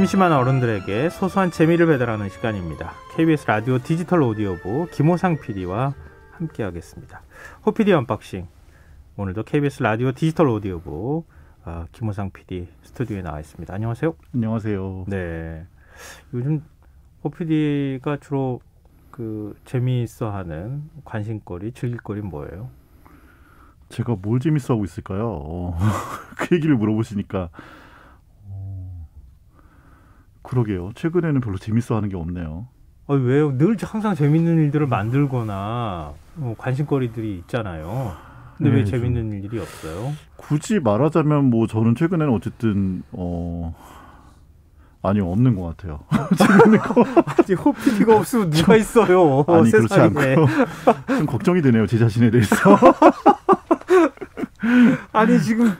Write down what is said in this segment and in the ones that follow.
심심한 어른들에게 소소한 재미를 배달하는 시간입니다. KBS 라디오 디지털 오디오부 김호상 PD와 함께하겠습니다. 호PD 언박싱. 오늘도 KBS 라디오 디지털 오디오부 김호상 PD 스튜디오에 나와 있습니다. 안녕하세요. 안녕하세요. 네. 요즘 호PD가 주로 재미있어하는 관심거리, 즐길거리 뭐예요? 제가 뭘 재밌어하고 있을까요? 그 얘기를 물어보시니까 그러게요. 최근에는 별로 재밌어하는 게 없네요. 왜요? 늘 항상 재밌는 일들을 만들거나 관심거리들이 있잖아요. 근데 왜 재밌는 일이 없어요? 굳이 말하자면 저는 최근에는 어쨌든 아니요, 없는 것 같아요. 재밌는 거. 아니, 호PD가 없으면 누가 있어요? 아니, 세상에. 그렇지 않고요. 좀 걱정이 되네요, 제 자신에 대해서. 아니, 지금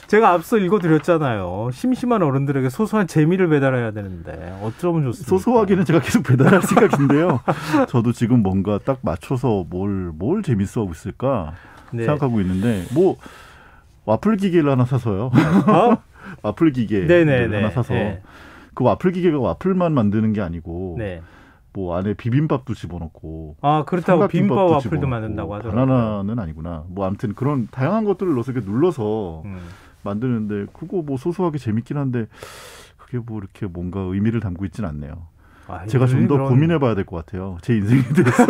제가 앞서 읽어드렸잖아요. 심심한 어른들에게 소소한 재미를 배달해야 되는데 어쩌면 좋습니까? 소소하게는 제가 계속 배달할 생각인데요. 저도 지금 뭔가 딱 맞춰서 뭘 재밌어하고 있을까 생각하고 있는데 와플 기계를 하나 사서요. 와플 기계를 하나 사서 그 와플 기계가 와플만 만드는 게 아니고 안에 비빔밥도 집어넣고 그렇다고 비빔밥 와플도 만든다고 하더라고요. 바나나는 아니구나. 아무튼 그런 다양한 것들을 넣어서 이렇게 눌러서 만드는데 그거 소소하게 재밌긴 한데 그게 이렇게 뭔가 의미를 담고 있진 않네요. 제가 좀 더 고민해봐야 될 것 같아요. 제 인생에 대해서.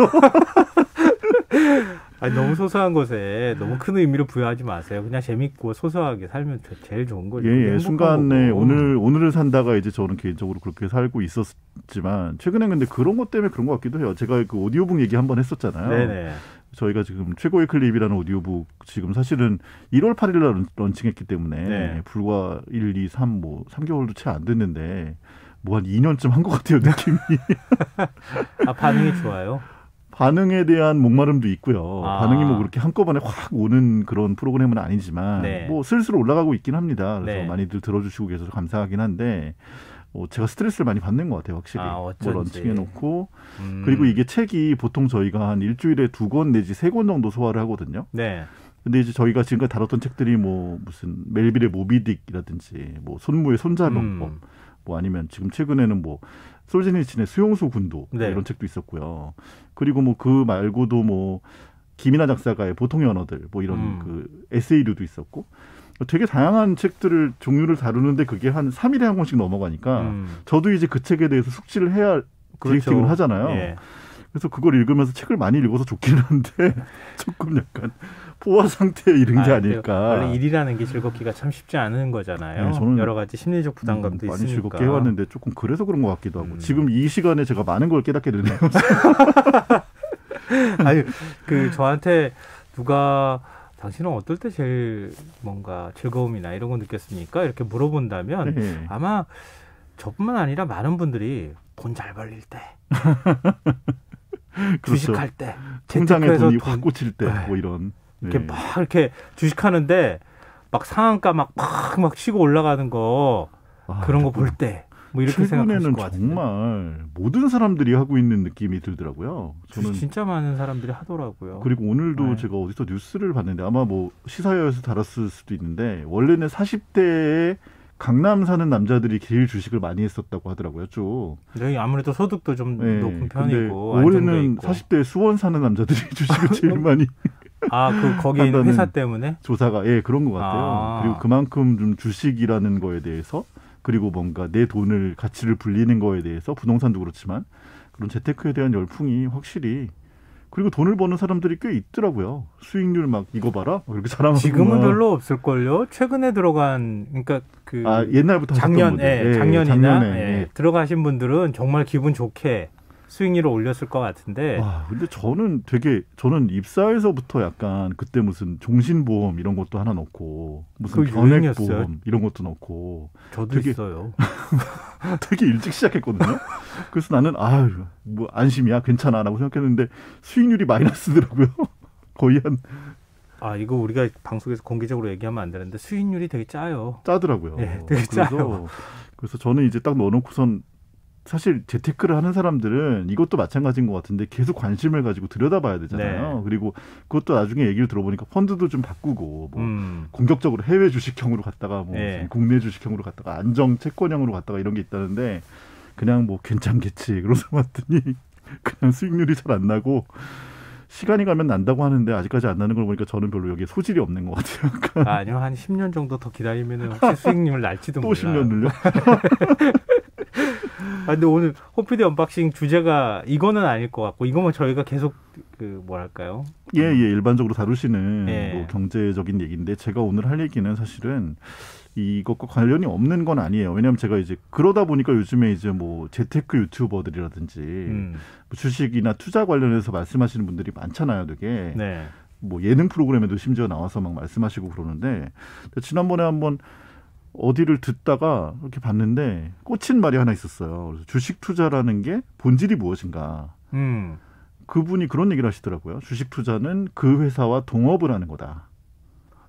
아니, 너무 소소한 것에 너무 큰 의미를 부여하지 마세요. 그냥 재밌고 소소하게 살면 제일 좋은 거죠. 예, 순간에 오늘을 산다가 이제 저는 개인적으로 그렇게 살고 있었지만 최근에 근데 그런 것 때문에 그런 것 같기도 해요. 제가 그 오디오북 얘기 한번 했었잖아요. 네네. 저희가 지금 최고의 클립이라는 오디오북 지금 사실은 1월 8일 날 런칭했기 때문에 불과 1, 2, 3, 3개월도 채 안 됐는데 한 2년쯤 한 것 같아요, 느낌이. 반응이 좋아요? 반응에 대한 목마름도 있고요. 반응이 그렇게 한꺼번에 확 오는 그런 프로그램은 아니지만 슬슬 올라가고 있긴 합니다. 그래서 많이들 들어주시고 계셔서 감사하긴 한데 제가 스트레스를 많이 받는 것 같아요, 확실히. 런칭해놓고 그리고 이게 책이 보통 저희가 한 일주일에 2권 내지 3권 정도 소화를 하거든요. 근데 이제 저희가 지금까지 다뤘던 책들이 무슨 멜빌의 모비딕이라든지 손무의 손자병법 아니면 지금 최근에는 솔제니친의 수용소 군도 이런 책도 있었고요. 그리고 그 말고도 김이나 작사가의 보통의 언어들 이런 그 에세이류도 있었고 되게 다양한 책들을 종류를 다루는데 그게 한 3일에 한 권씩 넘어가니까 저도 이제 그 책에 대해서 숙지를 해야 디렉팅을 하잖아요. 그래서 그걸 읽으면서 책을 많이 읽어서 좋기는 한데 조금 약간 포화 상태에 이른 게 아닐까. 원래 일이라는 게 즐겁기가 참 쉽지 않은 거잖아요. 저는 여러 가지 심리적 부담감도 많이 있으니까. 즐겁게 해왔는데 조금 그래서 그런 것 같기도 하고. 지금 이 시간에 제가 많은 걸 깨닫게 되네요. 아니, 저한테 누가 당신은 어떨 때 제일 뭔가 즐거움이나 이런 거 느꼈습니까? 이렇게 물어본다면 아마 저뿐만 아니라 많은 분들이 돈 잘 벌릴 때. 주식할 때, 통장에 돈이 확 꽂힐 때, 이런. 이렇게 주식하는데 상한가 막 치고 올라가는 거 그런 거 볼 때 이렇게 생각하실 것 같은데. 정말 모든 사람들이 하고 있는 느낌이 들더라고요. 저는 진짜 많은 사람들이 하더라고요. 그리고 오늘도 제가 어디서 뉴스를 봤는데 아마 시사회에서 다뤘을 수도 있는데 원래는 40대에 강남 사는 남자들이 제일 주식을 많이 했었다고 하더라고요. 쭉. 여기 아무래도 소득도 좀 높은 편이고. 올해는 40대 수원 사는 남자들이 주식을 제일 많이. 거기 있는 회사 때문에? 조사가 그런 것 같아요. 그리고 그만큼 좀 주식이라는 거에 대해서 그리고 뭔가 내 돈을 가치를 불리는 거에 대해서 부동산도 그렇지만 그런 재테크에 대한 열풍이 확실히. 그리고 돈을 버는 사람들이 꽤 있더라고요. 수익률 이거 봐라 이렇게 자랑하고. 지금은 별로 없을걸요. 최근에 들어간 옛날부터 작년이나 들어가신 분들은 정말 기분 좋게 수익률을 올렸을 것 같은데. 근데 저는 입사에서부터 약간 그때 무슨 종신보험 이런 것도 하나 넣고 무슨 변액보험 이런 것도 넣고. 저도 있어요. 되게 일찍 시작했거든요. 그래서 나는 안심이야 괜찮아라고 생각했는데 수익률이 마이너스더라고요. 거의 이거 우리가 방송에서 공개적으로 얘기하면 안 되는데 수익률이 되게 짜요. 짜더라고요. 되게 짜요. 그래서 저는 이제 딱 넣어놓고선 사실 재테크를 하는 사람들은 이것도 마찬가지인 것 같은데 계속 관심을 가지고 들여다봐야 되잖아요. 그리고 그것도 나중에 얘기를 들어보니까 펀드도 좀 바꾸고 뭐 공격적으로 해외 주식형으로 갔다가 뭐 국내 주식형으로 갔다가 안정 채권형으로 갔다가 이런 게 있다는데 그냥 뭐 괜찮겠지 그러서 봤더니 그냥 수익률이 잘 안 나고 시간이 가면 난다고 하는데 아직까지 안 나는 걸 보니까 저는 별로 여기에 소질이 없는 것 같아요. 아니요. 한 10년 정도 더 기다리면 혹시 수익률 날지도 몰라요. 또 10년 늘려? 근데 오늘 호피디 언박싱 주제가 이거는 아닐 것 같고 이거면 저희가 계속 그 뭐랄까요? 일반적으로 다루시는 뭐 경제적인 얘기인데 제가 오늘 할 얘기는 사실은 이것과 관련이 없는 건 아니에요. 왜냐하면 제가 이제 그러다 보니까 요즘에 이제 뭐 재테크 유튜버들이라든지 뭐 주식이나 투자 관련해서 말씀하시는 분들이 많잖아요, 되게. 뭐 예능 프로그램에도 심지어 나와서 막 말씀하시고 그러는데 지난번에 한번 어디를 듣다가 이렇게 봤는데 꽂힌 말이 하나 있었어요. 그래서 주식 투자라는 게 본질이 무엇인가. 그분이 그런 얘기를 하시더라고요. 주식 투자는 그 회사와 동업을 하는 거다.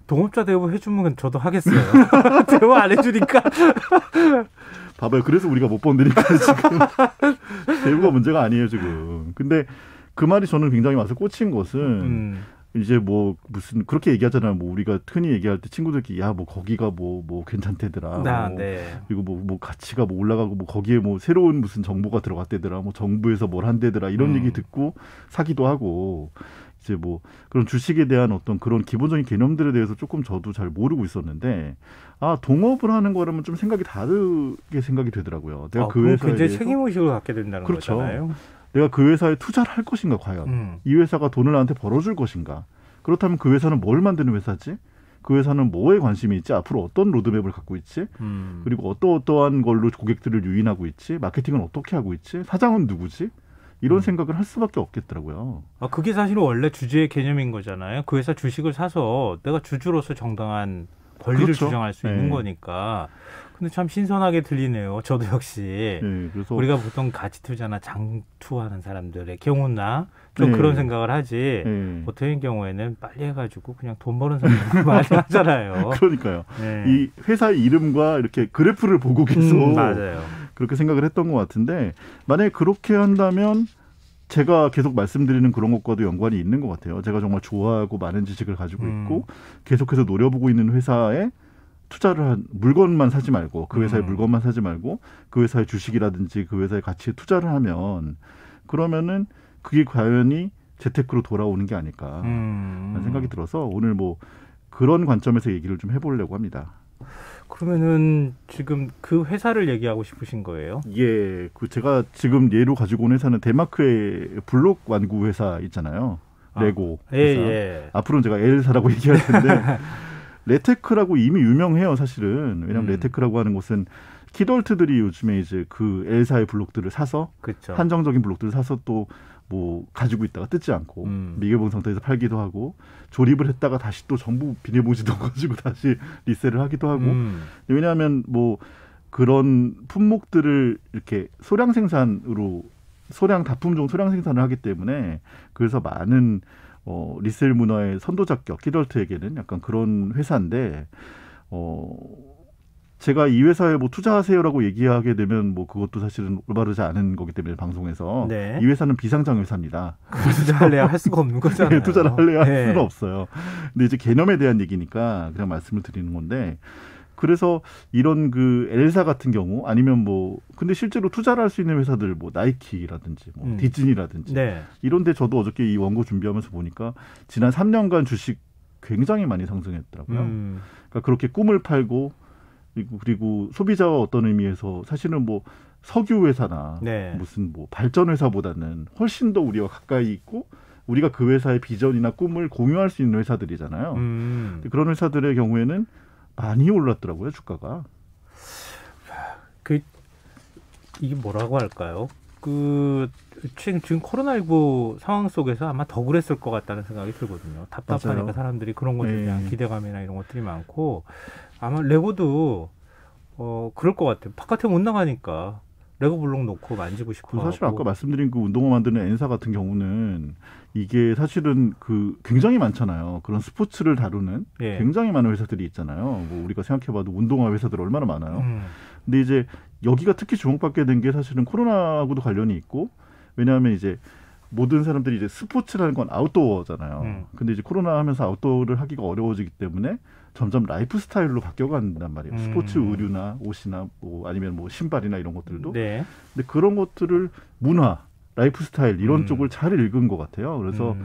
동업자 대우 해주면 저도 하겠어요. 대우 안 해주니까. 봐봐요. 그래서 우리가 못 번드니까 지금. 대우가 문제가 아니에요, 지금. 근데 그 말이 저는 굉장히 와서 꽂힌 것은 이제 뭐 무슨 그렇게 얘기하잖아요. 뭐 우리가 흔히 얘기할 때 친구들끼리 야 뭐 거기가 뭐 괜찮대더라. 그리고 뭐 가치가 뭐 올라가고 뭐 거기에 뭐 새로운 무슨 정보가 들어갔대더라. 뭐 정부에서 뭘 한대더라. 이런 얘기 듣고 사기도 하고 이제 뭐 그런 주식에 대한 어떤 그런 기본적인 개념들에 대해서 조금 저도 잘 모르고 있었는데 동업을 하는 거라면 좀 생각이 다르게 생각이 되더라고요. 내가 그 회사에 굉장히 책임의식을 갖게 된다는 그렇죠. 거잖아요. 내가 그 회사에 투자를 할 것인가 과연. 이 회사가 돈을 나한테 벌어줄 것인가. 그렇다면 그 회사는 뭘 만드는 회사지? 그 회사는 뭐에 관심이 있지? 앞으로 어떤 로드맵을 갖고 있지? 그리고 어떠한 걸로 고객들을 유인하고 있지? 마케팅은 어떻게 하고 있지? 사장은 누구지? 이런 생각을 할 수밖에 없겠더라고요. 그게 사실은 원래 주주의 개념인 거잖아요. 그 회사 주식을 사서 내가 주주로서 정당한 권리를 주장할 수 있는 거니까. 근데 참 신선하게 들리네요. 저도 역시. 그래서 우리가 보통 가치 투자나 장투하는 사람들의 경우나 좀 그런 생각을 하지. 보통의 경우에는 빨리 해가지고 그냥 돈 버는 사람들 많이 하잖아요. 그러니까요. 이 회사의 이름과 이렇게 그래프를 보고 계속 맞아요. 그렇게 생각을 했던 것 같은데 만약에 그렇게 한다면 제가 계속 말씀드리는 그런 것과도 연관이 있는 것 같아요. 제가 정말 좋아하고 많은 지식을 가지고 있고 계속해서 노려보고 있는 회사에 투자를 한 물건만 사지 말고 그 회사의 물건만 사지 말고 그 회사의 주식이라든지 그 회사의 가치에 투자를 하면 그러면은 그게 과연이 재테크로 돌아오는 게 아닐까 라는 생각이 들어서 오늘 뭐 그런 관점에서 얘기를 좀 해보려고 합니다. 그러면은 지금 그 회사를 얘기하고 싶으신 거예요? 그 제가 지금 예로 가지고 온 회사는 데마크의 블록 완구 회사 있잖아요. 레고 회사. 앞으로는 제가 엘사라고 얘기할 텐데 레테크라고 이미 유명해요, 사실은. 왜냐하면 레테크라고 하는 곳은 키덜트들이 요즘에 이제 그 엘사의 블록들을 사서 한정적인 블록들을 사서 또 뭐 가지고 있다가 뜯지 않고 미개봉 상태에서 팔기도 하고 조립을 했다가 다시 또 전부 비닐봉지 넣어가지고 다시 리셀을 하기도 하고 왜냐하면 뭐 그런 품목들을 이렇게 소량 생산으로 다품종 소량 생산을 하기 때문에 그래서 많은 리셀 문화의 선도자격 키덜트에게는 약간 그런 회사인데 제가 이 회사에 뭐 투자하세요라고 얘기하게 되면 뭐 그것도 사실은 올바르지 않은 거기 때문에 방송에서 이 회사는 비상장 회사입니다. 투자할래야 할 수가 없는 거잖아요. 투자를 할래야 할 수는 없어요. 근데 이제 개념에 대한 얘기니까 그냥 말씀을 드리는 건데 그래서 이런 그 엘사 같은 경우 아니면 뭐 근데 실제로 투자를 할 수 있는 회사들 뭐 나이키라든지 뭐 디즈니라든지 이런데 저도 어저께 이 원고 준비하면서 보니까 지난 3년간 주식 굉장히 많이 상승했더라고요. 그러니까 그렇게 꿈을 팔고 그리고 소비자와 어떤 의미에서 사실은 뭐 석유 회사나 무슨 뭐 발전 회사보다는 훨씬 더 우리와 가까이 있고 우리가 그 회사의 비전이나 꿈을 공유할 수 있는 회사들이잖아요. 그런 회사들의 경우에는 많이 올랐더라고요, 주가가. 이게 뭐라고 할까요? 지금 코로나19 상황 속에서 아마 더 그랬을 것 같다는 생각이 들거든요. 답답하니까 맞아요. 사람들이 그런 것에 대한 기대감이나 이런 것들이 많고 아마 레고도 그럴 것 같아요. 바깥에 못 나가니까 레고 블록 놓고 만지고 싶어. 사실 아까 말씀드린 그 운동화 만드는 엔사 같은 경우는 이게 사실은 그 굉장히 많잖아요. 그런 스포츠를 다루는 굉장히 많은 회사들이 있잖아요. 뭐 우리가 생각해봐도 운동화 회사들 얼마나 많아요. 근데 이제 여기가 특히 주목받게 된 게 사실은 코로나하고도 관련이 있고 왜냐하면 이제 모든 사람들이 이제 스포츠라는 건 아웃도어잖아요. 근데 이제 코로나 하면서 아웃도어를 하기가 어려워지기 때문에 점점 라이프 스타일로 바뀌어간단 말이에요. 스포츠 의류나 옷이나 뭐 아니면 뭐 신발이나 이런 것들도. 네. 근데 그런 것들을 문화, 라이프 스타일 이런 쪽을 잘 읽은 것 같아요. 그래서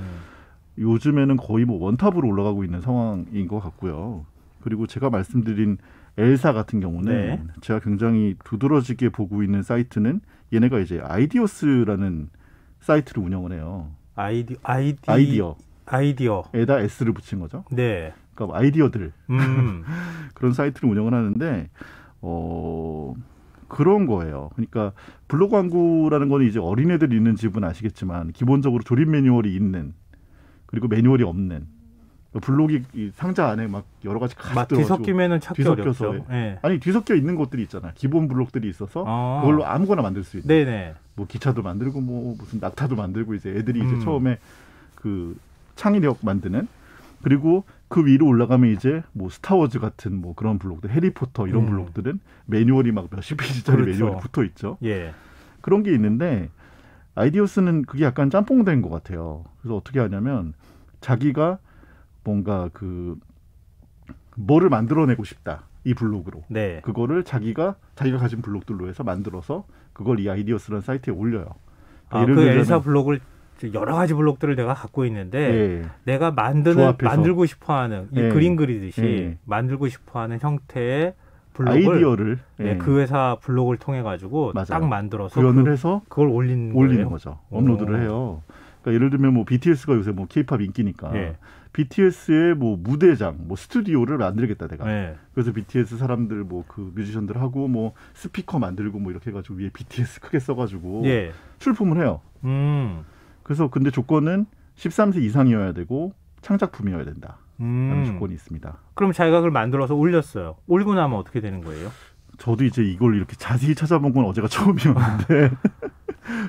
요즘에는 거의 뭐 원탑으로 올라가고 있는 상황인 것 같고요. 그리고 제가 말씀드린 엘사 같은 경우는 네. 제가 굉장히 두드러지게 보고 있는 사이트는 얘네가 이제 아이디어스라는 사이트를 운영을 해요. 아이디어에다 S를 붙인 거죠. 네. 그러니까 아이디어들 그런 사이트를 운영을 하는데 그런 거예요. 그러니까 블로그 광고라는 건 이제 어린애들 있는 집은 아시겠지만 기본적으로 조립 매뉴얼이 있는 그리고 매뉴얼이 없는 블록이 상자 안에 막 여러 가지 막 뒤섞이면은 찾기 어렵죠. 네. 아니 뒤섞여 있는 것들이 있잖아. 기본 블록들이 있어서 그걸로 아무거나 만들 수 있는. 네네. 뭐 기차도 만들고 뭐 무슨 낙타도 만들고 이제 애들이 이제 처음에 그 창의력 만드는 그리고 그 위로 올라가면 이제 뭐 스타워즈 같은 뭐 그런 블록들, 해리포터 이런 블록들은 매뉴얼이 막 몇십 페이지짜리 그렇죠. 매뉴얼이 붙어 있죠. 예. 그런 게 있는데 아이디어스는 그게 약간 짬뽕된 것 같아요. 그래서 어떻게 하냐면 자기가 뭔가 그 뭐를 만들어내고 싶다 이 블로그로 네. 그거를 자기가 가진 블록들로 해서 만들어서 그걸 이 아이디어스라는 사이트에 올려요. 예를 그 엘사 블록을 여러 가지 블록들을 내가 갖고 있는데 네. 내가 만들고 싶어하는 이 그림 그리듯이 만들고 싶어하는 형태의 블록을 아이디어를 네, 그 회사 블록을 통해 가지고 딱 만들어서 구현을 해서 그걸 올리는 거죠. 업로드를 해요. 그러니까 예를 들면 뭐 BTS가 요새 뭐 K-팝 인기니까 네. BTS의 뭐 무대장, 뭐 스튜디오를 만들겠다 내가. 네. 그래서 BTS 사람들 뭐 그 뮤지션들 하고 뭐 스피커 만들고 뭐 이렇게 해가지고 위에 BTS 크게 써가지고 네. 출품을 해요. 그래서 근데 조건은 13세 이상이어야 되고 창작품이어야 된다. 라는 조건이 있습니다. 그럼 자기가 그걸 만들어서 올렸어요. 올리고 나면 어떻게 되는 거예요? 저도 이제 이걸 이렇게 자세히 찾아본 건 어제가 처음이었는데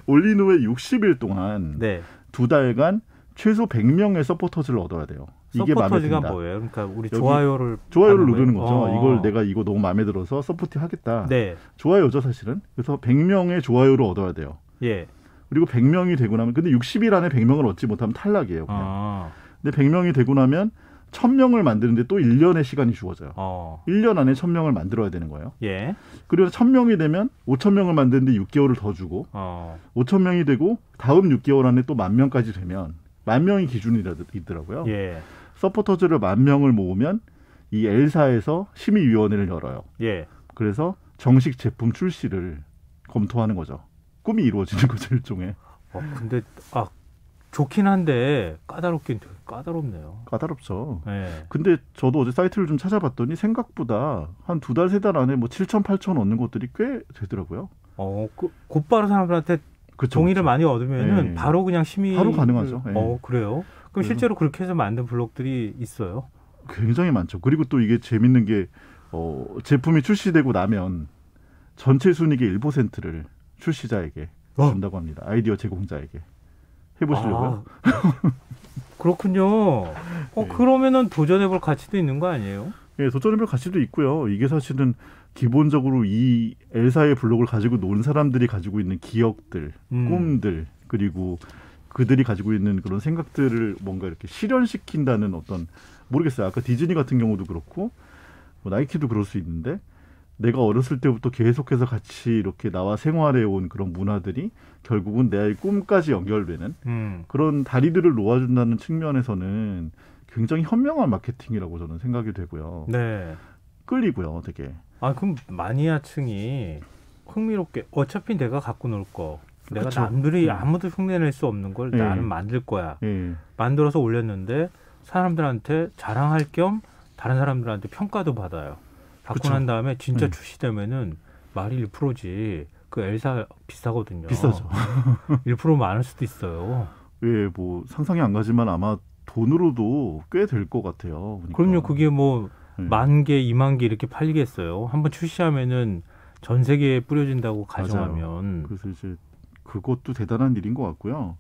올린 후에 60일 동안 네. 2달간 최소 100명의 서포터즈를 얻어야 돼요. 이게 마음에 든다. 서포터즈가 뭐예요? 그러니까 우리 좋아요를 누르는 거죠. 이걸 내가 이거 너무 마음에 들어서 서포팅 하겠다. 네. 좋아요죠 사실은. 그래서 100명의 좋아요를 얻어야 돼요. 예. 그리고 100명이 되고 나면 근데 60일 안에 100명을 얻지 못하면 탈락이에요. 그냥. 근데 100명이 되고 나면 1000명을 만드는데 또 1년의 시간이 주어져요. 1년 안에 1000명을 만들어야 되는 거예요. 예. 그리고 1000명이 되면 5000명을 만드는데 6개월을 더 주고 5000명이 되고 다음 6개월 안에 또 10,000명까지 되면 10,000명이 기준이더라고요. 예. 서포터즈를 10,000명을 모으면 이 엘사에서 심의위원회를 열어요. 예. 그래서 정식 제품 출시를 검토하는 거죠. 꿈이 이루어지는 거죠, 일종의. 근데 좋긴 한데 까다롭긴 까다롭네요. 까다롭죠. 네. 근데 저도 어제 사이트를 좀 찾아봤더니 생각보다 한 2달, 3달 안에 뭐 7,000, 8,000 얻는 것들이 꽤 되더라고요. 곧바로 사람들한테 종이를 많이 얻으면은 네. 바로 그냥 심의 바로 가능하죠. 네. 그래요? 그럼 실제로 그렇게 해서 만든 블록들이 있어요? 굉장히 많죠. 그리고 또 이게 재밌는 게 제품이 출시되고 나면 전체 순이익의 1%를 출시자에게 준다고 합니다. 아이디어 제공자에게. 해보시려고요? 그렇군요. 네. 그러면은 도전해볼 가치도 있는 거 아니에요? 예, 도전해볼 가치도 있고요. 이게 사실은 기본적으로 이 엘사의 블록을 가지고 노는 사람들이 가지고 있는 기억들, 꿈들, 그리고 그들이 가지고 있는 그런 생각들을 뭔가 이렇게 실현시킨다는 어떤 모르겠어요. 아까 디즈니 같은 경우도 그렇고 뭐 나이키도 그럴 수 있는데 내가 어렸을 때부터 계속해서 같이 이렇게 나와 생활해온 그런 문화들이 결국은 내 꿈까지 연결되는 그런 다리들을 놓아준다는 측면에서는 굉장히 현명한 마케팅이라고 저는 생각이 되고요. 네. 끌리고요, 되게. 그럼 마니아층이 흥미롭게 어차피 내가 갖고 놀 거. 내가 그쵸. 남들이 아무도 흉내낼 수 없는 걸 나는 만들 거야. 만들어서 올렸는데 사람들한테 자랑할 겸 다른 사람들한테 평가도 받아요. 받고 난 다음에 진짜 출시되면은 말이 1%지. 그 엘사 비싸거든요. 비싸죠. 1% 많을 수도 있어요. 예, 뭐 상상이 안 가지만 아마 돈으로도 꽤 될 것 같아요. 그러니까. 그럼요. 그게 뭐 10,000개, 20,000개 이렇게 팔리겠어요. 한번 출시하면은 전 세계에 뿌려진다고 가정하면. 맞아요. 그래서 이제 그것도 대단한 일인 것 같고요.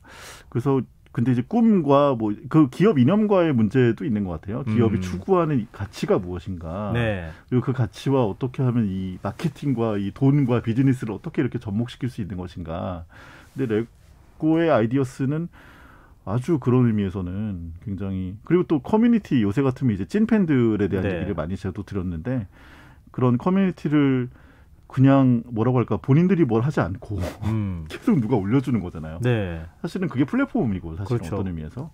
그래서 근데 이제 꿈과 뭐 그 기업 이념과의 문제도 있는 것 같아요. 기업이 추구하는 가치가 무엇인가. 네. 그리고 그 가치와 어떻게 하면 이 마케팅과 이 돈과 비즈니스를 어떻게 이렇게 접목시킬 수 있는 것인가. 근데 레고의 아이디어스는 아주 그런 의미에서는 굉장히, 그리고 또 커뮤니티 요새 같으면 이제 찐팬들에 대한 네. 얘기를 많이 저도 드렸는데, 그런 커뮤니티를 그냥 뭐라고 할까, 본인들이 뭘 하지 않고 계속 누가 올려주는 거잖아요. 네. 사실은 그게 플랫폼이고 사실은 그렇죠. 어떤 의미에서.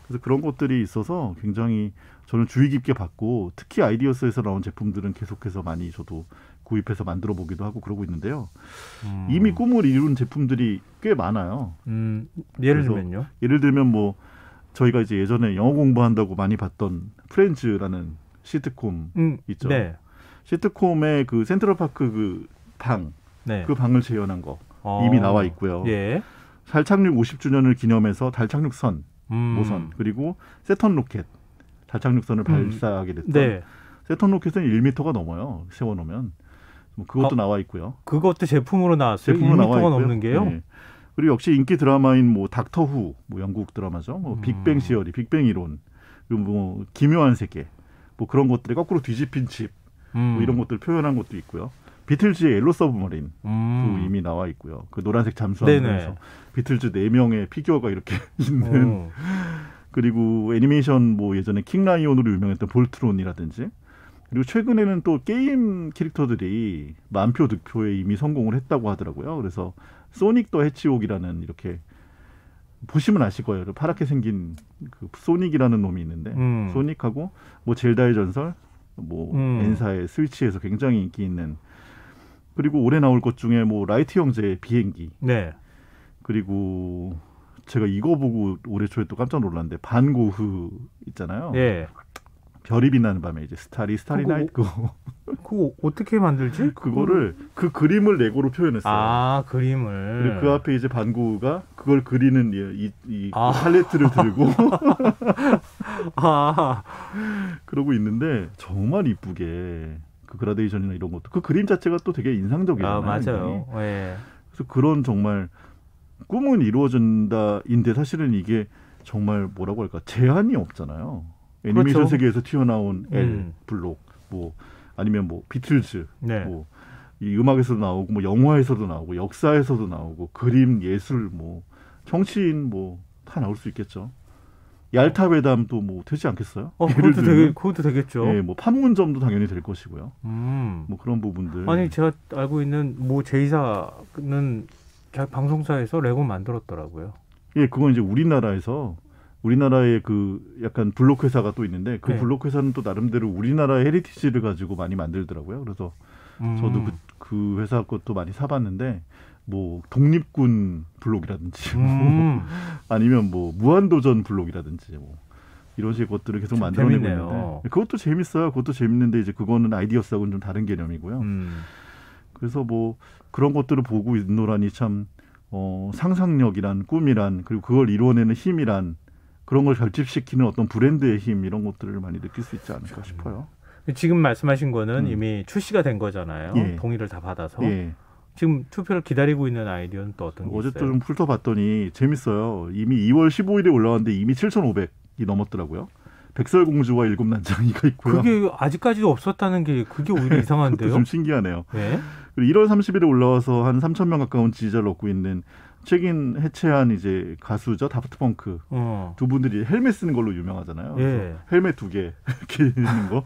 그래서 그런 것들이 있어서 굉장히 저는 주의 깊게 봤고, 특히 아이디어스에서 나온 제품들은 계속해서 많이 저도 구입해서 만들어 보기도 하고 그러고 있는데요. 이미 꿈을 이룬 제품들이 꽤 많아요. 예를 들면요? 예를 들면 뭐 저희가 이제 예전에 영어 공부한다고 많이 봤던 프렌즈라는 시트콤 있죠. 네. 시트콤의 그 센트럴파크 그 방, 네. 그 방을 재현한 거 이미 나와 있고요. 예. 달 착륙 50주년을 기념해서 달 착륙선 모선, 그리고 세턴 로켓 달 착륙선을 발사하게 됐던 네. 세턴 로켓은 1m가 넘어요. 세워놓으면. 그것도 나와 있고요. 그것도 제품으로 나왔어요? 제품으로 1m가 넘는 게요? 네. 그리고 역시 인기 드라마인 뭐 닥터 후, 뭐 영국 드라마죠. 뭐 빅뱅 시어리, 빅뱅 이론, 그리고 뭐 기묘한 세계, 뭐 그런 것들이 거꾸로 뒤집힌 집, 뭐 이런 것들 표현한 것도 있고요. 비틀즈의 옐로 서브머린 이미 나와 있고요. 그 노란색 잠수함에서 비틀즈 4명의 피규어가 이렇게 있는. 그리고 애니메이션 뭐 예전에 킹라이온으로 유명했던 볼트론이라든지, 그리고 최근에는 또 게임 캐릭터들이 만표 득표에 이미 성공을 했다고 하더라고요. 그래서 소닉 더 헤치옥이라는, 이렇게 보시면 아실 거예요. 파랗게 생긴 그 소닉이라는 놈이 있는데 소닉하고 뭐 젤다의 전설, 뭐 엔사의 스위치에서 굉장히 인기 있는, 그리고 올해 나올 것 중에 뭐 라이트 형제의 비행기. 네. 그리고 제가 이거 보고 올해 초에 또 깜짝 놀랐는데, 반고흐 있잖아요. 네. 별이 빛나는 밤에 이제 스타리 나이트 그거 어떻게 만들지? 그거를 그 그림을 레고로 표현했어요. 아, 그림을. 그리고 그 앞에 이제 반고흐가 그걸 그리는 이 팔레트를 들고 그러고 있는데, 정말 이쁘게 그 그라데이션이나 이런 것도, 그 그림 자체가 또 되게 인상적이잖아요. 맞아요. 네. 그래서 그런 정말 꿈은 이루어진다인데 사실은 이게 정말 뭐라고 할까, 제한이 없잖아요. 애니메이션 그렇죠. 세계에서 튀어나온 엘, 블록, 뭐 아니면 뭐 비틀즈, 네. 뭐 이 음악에서도 나오고, 뭐 영화에서도 나오고, 역사에서도 나오고, 그림, 예술, 뭐 정치인, 뭐 다 나올 수 있겠죠. 얄타 회담도 뭐 되지 않겠어요? 그것도 되겠죠. 예, 뭐 판문점도 당연히 될 것이고요. 뭐 그런 부분들. 아니, 제가 알고 있는 뭐 제이사는 방송사에서 레고 만들었더라고요. 예, 그건 이제 우리나라의 그 약간 블록 회사가 또 있는데, 그 네. 블록 회사는 또 나름대로 우리나라의 헤리티지를 가지고 많이 만들더라고요. 그래서 저도 그 회사 것도 많이 사봤는데, 뭐 독립군 블록이라든지 아니면 뭐 무한도전 블록이라든지 뭐 이런 식의 것들을 계속 만들어내고 있는데, 그것도 재밌어요. 그것도 재밌는데 이제 그거는 아이디어스하고는 좀 다른 개념이고요. 그래서 뭐 그런 것들을 보고 있노라니 참 상상력이란, 꿈이란, 그리고 그걸 이루어내는 힘이란, 그런 걸 결집시키는 어떤 브랜드의 힘, 이런 것들을 많이 느낄 수 있지 않을까 싶어요. 지금 말씀하신 거는 이미 출시가 된 거잖아요. 예. 동의를 다 받아서. 예. 지금 투표를 기다리고 있는 아이디어는 또 어떤 게 어제 있어요? 또 좀 훑어봤더니 재밌어요. 이미 2월 15일에 올라왔는데 이미 7,500이 넘었더라고요. 백설공주와 일곱 난장이가 있고요. 그게 아직까지도 없었다는 게 그게 오히려 이상한데요? 좀 신기하네요. 네? 그리고 1월 30일에 올라와서 한 3,000명 가까운 지지자를 얻고 있는, 최근 해체한 이제 가수죠, 다프트 펑크. 두 분들이 헬멧 쓰는 걸로 유명하잖아요. 예. 헬멧 2개 이렇게 있는 거.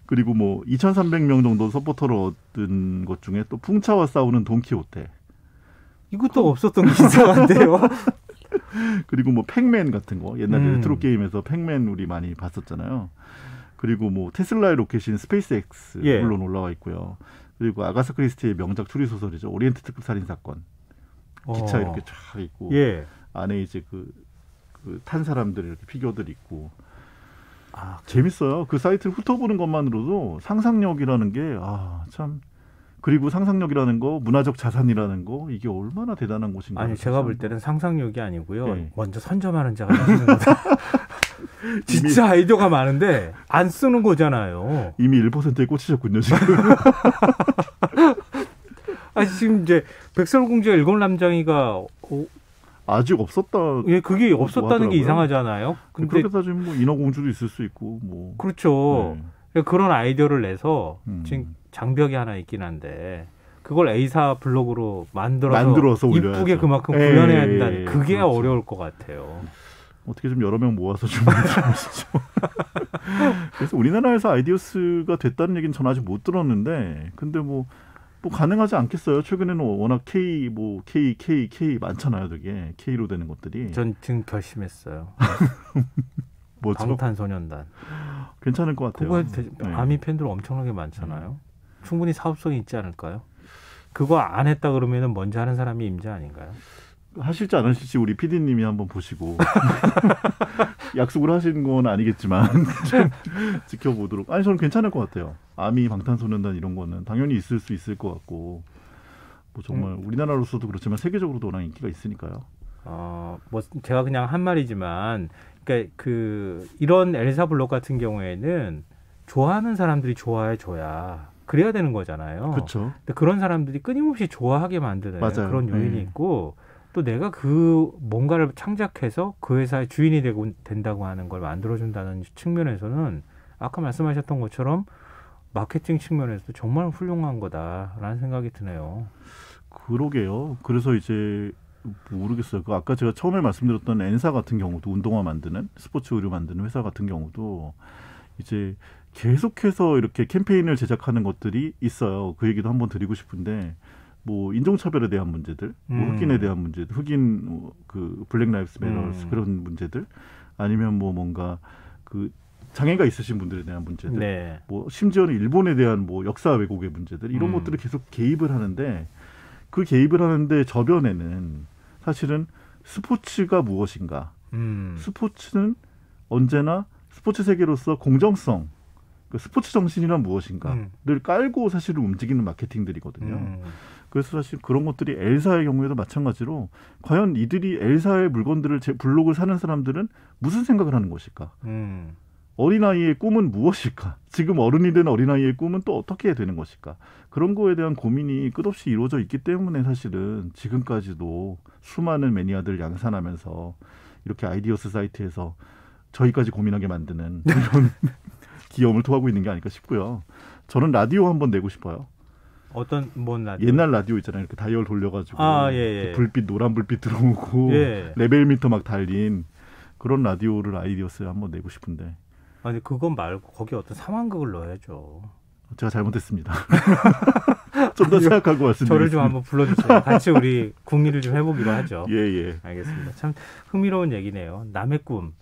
그리고 뭐 2,300명 정도 서포터를 얻은 것 중에 또 풍차와 싸우는 돈키호테. 이것도 없었던 게 이상한데요. 그리고 뭐 팩맨 같은 거, 옛날에 레트로 게임에서 팩맨 우리 많이 봤었잖아요. 그리고 뭐 테슬라의 로켓인 스페이스X 예. 물론 올라와 있고요. 그리고 아가사 크리스티의 명작 추리 소설이죠, 오리엔트 특급 살인 사건. 기차 이렇게 쫙 있고 예. 안에 이제 그 탄 사람들 이렇게 피규어들 있고. 재밌어요. 그 사이트를 훑어보는 것만으로도 상상력이라는 게 참. 그리고 상상력이라는 거, 문화적 자산이라는 거, 이게 얼마나 대단한 것인가. 아니, 제가 볼 때는 상상력이 아니고요. 네. 먼저 선점하는 자가 하는 거다. 진짜 아이디어가 많은데 안 쓰는 거잖아요. 이미 1%에 꽂히셨군요, 지금. 지금 이제 백설공주와 일곱 남장이가 아직 없었다. 예, 그게 없었다는 게 이상하잖아요. 근데 그렇게 따지면 뭐 인어공주도 있을 수 있고 뭐. 그렇죠. 네. 그런 아이디어를 내서 지금 장벽이 하나 있긴 한데 그걸 A사 블록으로 만들어서 이쁘게 그만큼 구현해야 한다는 그게 그렇죠. 어려울 것 같아요. 어떻게 좀 여러 명 모아서 좀 만들어보시죠. 그래서 우리나라에서 아이디어스가 됐다는 얘기는 전 아직 못 들었는데, 근데 뭐 가능하지 않겠어요? 최근에는 워낙 K 많잖아요, 되게 K로 되는 것들이. 전 지금 결심했어요. 뭐죠? 방탄소년단. 괜찮을 것 같아요. 그거에 아미 팬들 엄청나게 많잖아요. 충분히 사업성이 있지 않을까요? 그거 안 했다 그러면은 먼저 하는 사람이 임자 아닌가요? 하실지 안 하실지 우리 PD님이 한번 보시고 약속을 하신 건 아니겠지만 좀 지켜보도록. 아니 저는 괜찮을 것 같아요. 아미 방탄소년단 이런 거는 당연히 있을 수 있을 것 같고 뭐 정말 우리나라로서도 그렇지만 세계적으로도 워낙 인기가 있으니까요. 뭐 제가 그냥 한 말이지만, 그러니까 이런 엘사 블록 같은 경우에는 좋아하는 사람들이 좋아해 줘야 그래야 되는 거잖아요. 그렇죠. 근데 그런 사람들이 끊임없이 좋아하게 만드는 맞아요. 그런 요인이 있고. 또 내가 그 뭔가를 창작해서 그 회사의 주인이 된다고 하는 걸 만들어준다는 측면에서는 아까 말씀하셨던 것처럼 마케팅 측면에서도 정말 훌륭한 거다라는 생각이 드네요. 그러게요. 그래서 이제 모르겠어요. 아까 제가 처음에 말씀드렸던 엔사 같은 경우도 운동화 만드는 스포츠 의류 만드는 회사 같은 경우도 이제 계속해서 이렇게 캠페인을 제작하는 것들이 있어요. 그 얘기도 한번 드리고 싶은데 뭐 인종차별에 대한 문제들, 뭐 흑인에 대한 문제들, 흑인 그 블랙 라이브스 매너스 그런 문제들, 아니면 뭐 뭔가 그 장애가 있으신 분들에 대한 문제들, 네. 뭐 심지어는 일본에 대한 뭐 역사 왜곡의 문제들 이런 것들을 계속 개입을 하는데 그 개입을 하는데 저변에는 사실은 스포츠가 무엇인가, 스포츠는 언제나 스포츠 세계로서 공정성, 스포츠 정신이란 무엇인가를 깔고 사실은 움직이는 마케팅들이거든요. 그래서 사실 그런 것들이 엘사의 경우에도 마찬가지로 과연 이들이 엘사의 물건들을 블록을 사는 사람들은 무슨 생각을 하는 것일까? 어린아이의 꿈은 무엇일까? 지금 어른이 된 어린아이의 꿈은 또 어떻게 해야 되는 것일까? 그런 거에 대한 고민이 끝없이 이루어져 있기 때문에 사실은 지금까지도 수많은 매니아들 양산하면서 이렇게 아이디어스 사이트에서 저희까지 고민하게 만드는 이런 기염을 토하고 있는 게 아닐까 싶고요. 저는 라디오 한번 내고 싶어요. 어떤 뭔 라디오? 옛날 라디오 있잖아요. 이렇게 다이얼 돌려가지고 예. 불빛 노란 불빛 들어오고 레벨 미터 막 달린 그런 라디오를 아이디어스에 한번 내고 싶은데. 아니 그건 말고 거기 어떤 상황극을 넣어야죠. 제가 잘못했습니다. 좀 더 생각하고 왔습니다. 저를 좀 한번 불러주세요. 같이 우리 궁리를 좀 해보기로 하죠. 예. 알겠습니다. 참 흥미로운 얘기네요. 남의 꿈,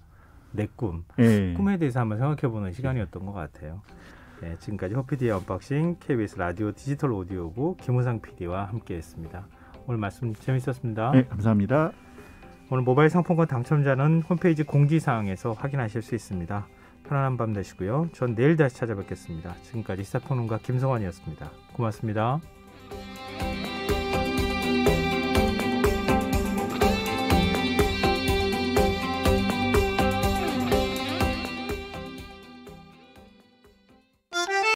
내 꿈, 꿈에 대해서 한번 생각해보는 시간이었던 것 같아요. 네, 지금까지 허피디의 언박싱 KBS 라디오 디지털 오디오부 김우상 PD와 함께했습니다. 오늘 말씀 재밌었습니다. 네, 감사합니다. 오늘 모바일 상품권 당첨자는 홈페이지 공지사항에서 확인하실 수 있습니다. 편안한 밤 되시고요. 전 내일 다시 찾아뵙겠습니다. 지금까지 시사평론가 김성환이었습니다. 고맙습니다.